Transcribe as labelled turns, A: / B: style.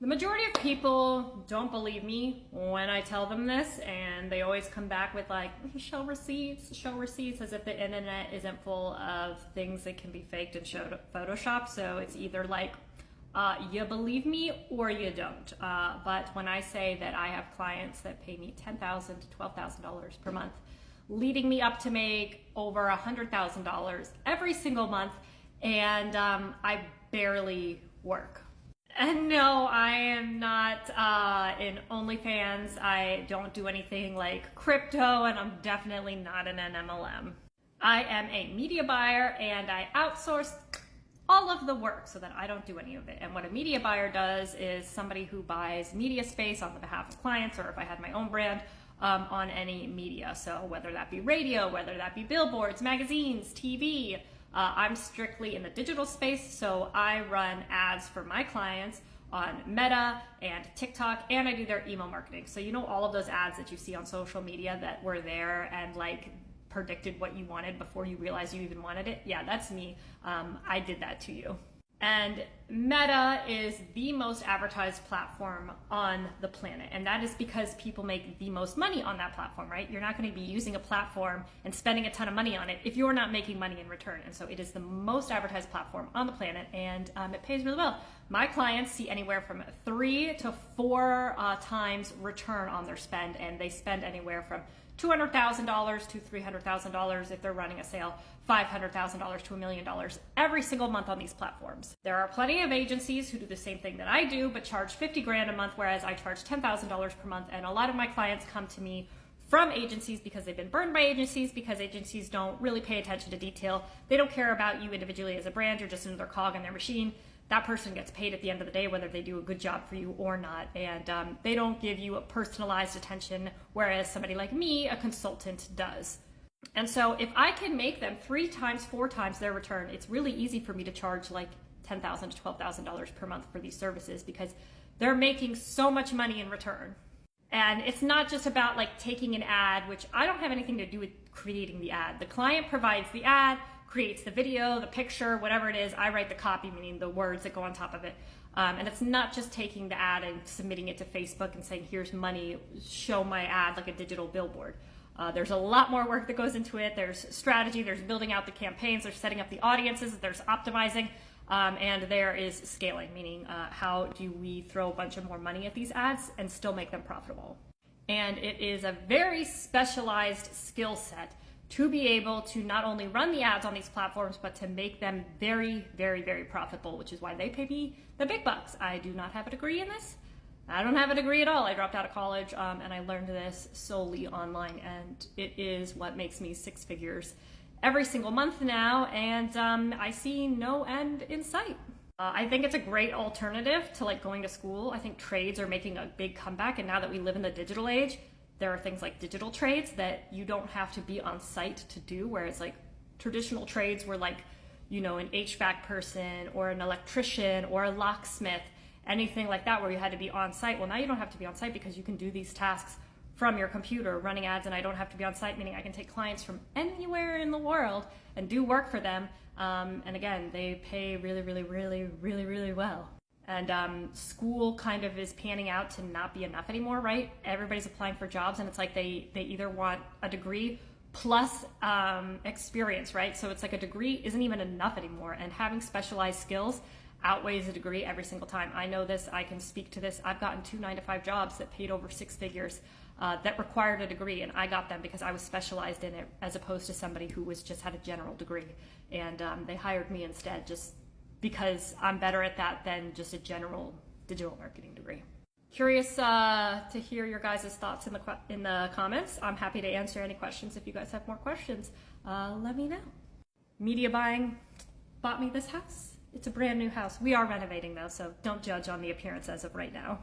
A: The majority of people don't believe me when I tell them this, and they always come back with like, show receipts, as if the internet isn't full of things that can be faked and photoshopped. So it's either like, you believe me or you don't. But when I say that I have clients that pay me $10,000 to $12,000 per month, leading me up to make over $100,000 every single month, and I barely work. And no, I am not in OnlyFans. I don't do anything like crypto, and I'm definitely not in an MLM. I am a media buyer, and I outsource all of the work so that I don't do any of it. And what a media buyer does is somebody who buys media space on the behalf of clients, or if I had my own brand, on any media. So whether that be radio, whether that be billboards, magazines, TV, I'm strictly in the digital space, so I run ads for my clients on Meta and TikTok, and I do their email marketing. So you know all of those ads that you see on social media that were there and like predicted what you wanted before you realized you even wanted it? Yeah, that's me. I did that to you. And Meta is the most advertised platform on the planet. And that is because people make the most money on that platform, right? You're not going to be using a platform and spending a ton of money on it if you're not making money in return. And so it is the most advertised platform on the planet, and it pays really well. My clients see anywhere from 3 to 4 times return on their spend, and they spend anywhere from $200,000 to $300,000 if they're running a sale, $500,000 to $1 million every single month on these platforms. There are plenty of agencies who do the same thing that I do, but charge 50 grand a month, whereas I charge $10,000 per month. And a lot of my clients come to me from agencies because they've been burned by agencies, because agencies don't really pay attention to detail. They don't care about you individually as a brand. You're just another cog in their machine. That person gets paid at the end of the day, whether they do a good job for you or not. And they don't give you a personalized attention, whereas somebody like me, a consultant, does. And so if I can make them 3 times, 4 times their return, it's really easy for me to charge like $10,000 to $12,000 per month for these services, because they're making so much money in return. And it's not just about like taking an ad, which I don't have anything to do with creating the ad. The client provides the ad, creates the video, the picture, whatever it is. I write the copy, meaning the words that go on top of it. And it's not just taking the ad and submitting it to Facebook and saying, here's money, show my ad like a digital billboard. There's a lot more work that goes into it. There's strategy, there's building out the campaigns, there's setting up the audiences, there's optimizing, and there is scaling, meaning how do we throw a bunch of more money at these ads and still make them profitable. And it is a very specialized skill set to be able to not only run the ads on these platforms, but to make them very, very, very profitable, which is why they pay me the big bucks. I do not have a degree in this. I don't have a degree at all. I dropped out of college, and I learned this solely online, and it is what makes me 6 figures every single month now, and I see no end in sight. I think it's a great alternative to like going to school. I think trades are making a big comeback, and now that we live in the digital age, there are things like digital trades that you don't have to be on site to do, whereas like traditional trades were like, you know, an HVAC person or an electrician or a locksmith, anything like that where you had to be on site. Well, now you don't have to be on site because you can do these tasks from your computer running ads, and I don't have to be on site, meaning I can take clients from anywhere in the world and do work for them. And again, they pay really, really, really, really, really well. And school kind of is panning out to not be enough anymore, right? Everybody's applying for jobs, and it's like they either want a degree plus experience, right? So it's like a degree isn't even enough anymore, and having specialized skills outweighs a degree every single time. I know this, I can speak to this. I've gotten 2 9-to-5 jobs that paid over 6 figures that required a degree, and I got them because I was specialized in it, as opposed to somebody who was just had a general degree. And they hired me instead just because I'm better at that than just a general digital marketing degree. Curious to hear your guys' thoughts in the comments. I'm happy to answer any questions. If you guys have more questions, let me know. Media buying bought me this house. It's a brand new house. We are renovating though, so don't judge on the appearance as of right now.